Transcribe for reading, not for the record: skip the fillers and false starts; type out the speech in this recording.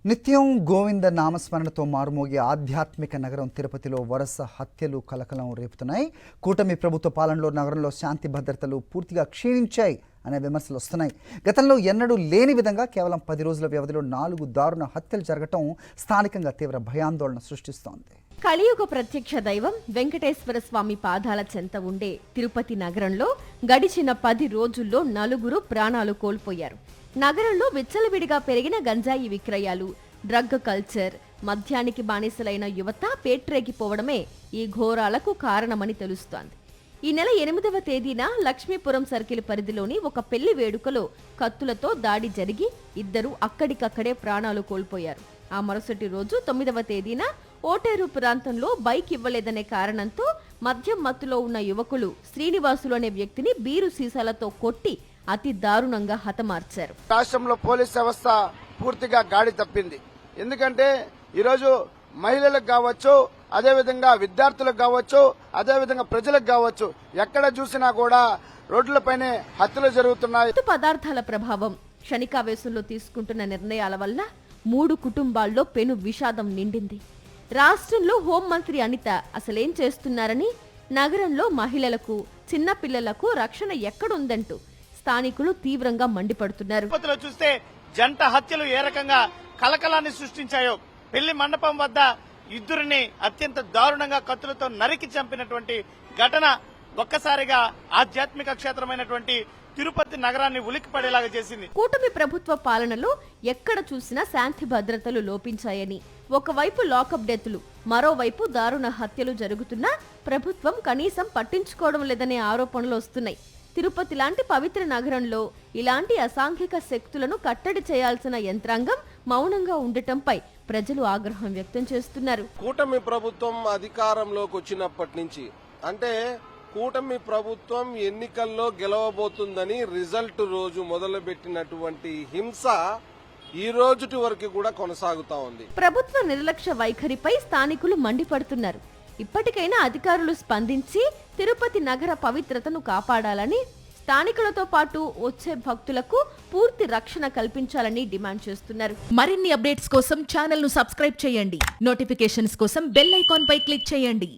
నిత్యం గోవింద నామస్మరణతో మారుమోగే ఆధ్యాత్మిక నగరం తిరుపతిలో వరుస హత్యలు కలకలం రేపుతున్నాయి. కూటమి ప్రభుత్వ పాలనలో నగరంలో శాంతి భద్రతలు పూర్తిగా క్షీణించాయి అనే విమర్శలు వస్తున్నాయి. గతంలో ఎన్నడూ లేని విధంగా కేవలం 10 రోజుల వ్యవధిలో 4 దారుణ హత్యలు జరగటం స్థానికంగా తీవ్ర భయాందోళన సృష్టిస్తోంది. కలియుగ ప్రత్యక్ష దైవం వెంకటేశ్వర స్వామి పాదాల చెంత ఉండే తిరుపతి నగరంలో గడిచిన 10 రోజుల్లో 4 ప్రాణాలు కోల్పోయారు. నగరంలో విచ్చలవిడిగా పెరిగిన గంజాయి విక్రయాలు, డ్రగ్ కల్చర్, మద్యానికి బానిసలైన యువత పేట్రేగిపోవడమే ఈ ఘోరాలకు కారణమని తెలుస్తోంది. ఈ నెల 8వ తేదీన లక్ష్మీపురం సర్కిల్ పరిధిలోని ఒక పెళ్లి వేడుకలో కత్తులతో దాడి జరిగి 2 అక్కడికక్కడే ప్రాణాలు కోల్పోయారు. ఆ మరుసటి రోజు 9వ తేదీన ఓటేరు ప్రాంతంలో బైక్ ఇవ్వలేదనే కారణంతో మద్యం మత్తులో ఉన్న యువకులు శ్రీనివాసులు అనే వ్యక్తిని బీరు సీసాలతో కొట్టి అతి దారుణంగా హతమార్చారు. రాష్ట్రంలో పోలీస్ వ్యవస్థ పూర్తిగా గాడి తప్పింది. ఎందుకంటే ఈరోజు మహిళలకు కావచ్చు, అదేవిధంగా విద్యార్థులకు కావచ్చు, అదేవిధంగా ప్రజలకు కావచ్చు, ఎక్కడ చూసినా కూడా రోడ్లపైనే హత్యలు జరుగుతున్నాయి. పదార్థాల ప్రభావం, క్షణికావేశంలో తీసుకుంటున్న నిర్ణయాల వల్ల 3 కుటుంబాల్లో పెను విషాదం నిండింది. రాష్ట్రంలో హోంమంత్రి అనిత అసలేం చేస్తున్నారని, నగరంలో మహిళలకు, చిన్నపిల్లలకు రక్షణ ఎక్కడుందంటూ స్థానికులు తీవ్రంగా మండిపడుతున్నారు. చూస్తే జంట హత్యలు ఏ రకంగా కలకలాన్ని సృష్టించాయో, పెళ్లి మండపం వద్ద 2 అత్యంత దారుణంగా కత్తులతో నరికి చంపినటువంటి ఘటన ఒక్కసారిగా ఆధ్యాత్మిక క్షేత్రమైనటువంటి తిరుపతి నగరాన్ని ఉలిక్కిపడేలాగా చేసింది. కూటమి ప్రభుత్వ పాలనలో ఎక్కడ చూసినా శాంతి భద్రతలు లోపించాయని, ఒకవైపు లాకప్ డెత్లు, మరోవైపు దారుణ హత్యలు జరుగుతున్నా ప్రభుత్వం కనీసం పట్టించుకోవడం లేదనే ఆరోపణలు వస్తున్నాయి. తిరుపతి లాంటి పవిత్ర నగరంలో ఇలాంటి అసాంఘిక శక్తులను కట్టడి చేయాల్సిన యంత్రాంగం మౌనంగా ఉండటంపై ప్రజలు ఆగ్రహం వ్యక్తం చేస్తున్నారు. కూటమి ప్రభుత్వం అధికారంలోకి వచ్చినప్పటి నుంచి, అంటే కూటమి ప్రభుత్వం ఎన్నికల్లో గెలవబోతుందని రిజల్ట్ రోజు మొదలుపెట్టినటువంటి హింస ఈ రోజుటి వరకు కూడా కొనసాగుతా ఉంది. ప్రభుత్వ నిర్లక్ష్య వైఖరిపై స్థానికులు మండిపడుతున్నారు. ఇప్పటికైనా అధికారులు స్పందించి తిరుపతి నగర పవిత్రతను కాపాడాలని, స్థానికులతో పాటు వచ్చే భక్తులకు పూర్తి రక్షణ కల్పించాలని డిమాండ్ చేస్తున్నారు. మరిన్ని అప్డేట్స్ కోసం ఛానల్ ను సబ్స్క్రైబ్ చేయండి. నోటిఫికేషన్స్ కోసం బెల్ ఐకాన్ పై క్లిక్ చేయండి.